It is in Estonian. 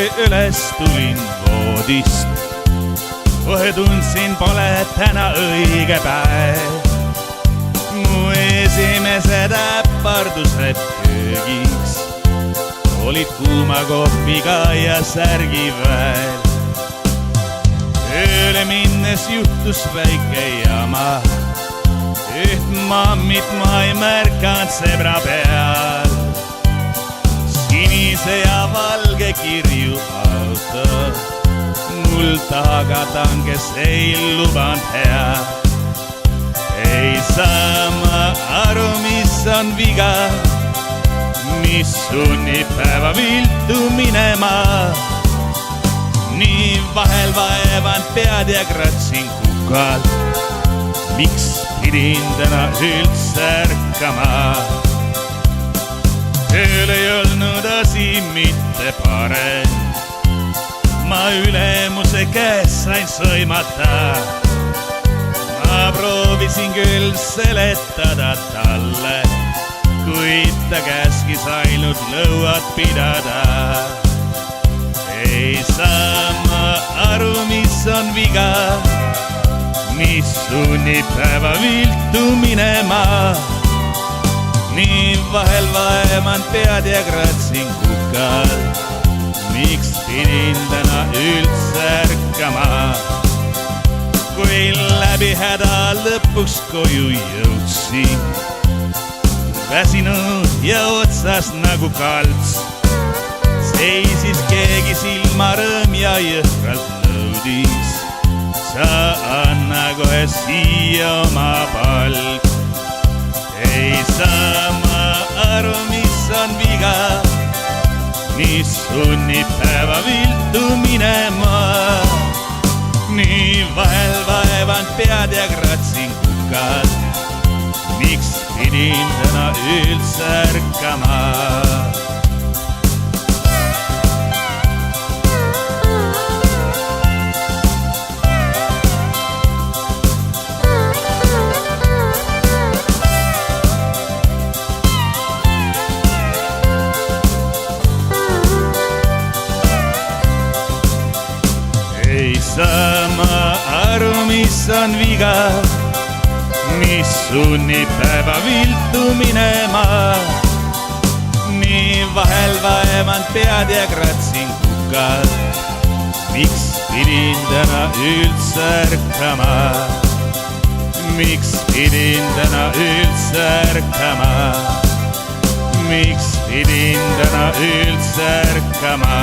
kui üles tulin voodist, kohe tundsin, pole täna õige päev. Mu esimesed äpardused köögiks olid kuuma kohviga ja särgi väel. Tööle minnes juhtus väike jama, üht mammit ma ei märkanud sebra peal. Sinise ja valge kirju auto mul taga tanges ei lubanud hea. Ei saa ma aru, mis on viga, mis sunnib päeva viltu minema. Nii vahel vaevan pead ja kratsin kukal, miks pidin täna üldse ärkama. Tööl ei olnud asi mitte parem, ma ülemuse käes sain sõimata. Ma proovisin küll seletada talle, kuid ta käskis ainult lõuad pidada. Ei saa ma aru, mis on viga, mis sunnib päeva viltu minema. Nii vahel vaevan pead ja kratsin kukal, miks pidin täna üldse ärkama. Kui läbi häda lõpuks koju jõudsin, väsinud ja otsas nagu kalts, seisis keegi silmarõõm ja jõhkralt nõudis, sa anna kohe siia oma palk. Ei saa ma aru, mis on viga, mis sunnib päeva viltu minema. Nii vahel vaevan pead ja kratsin kukal, miks pidin täna üldse ärkama. Ei saa ma aru, mis on viga, mis sunnib päeva viltu minema. Nii vahel vaevan pead ja kratsin kukal, miks pidin täna üldse ärkama. Miks pidin täna üldse ärkama, miks pidin täna üldse ärkama.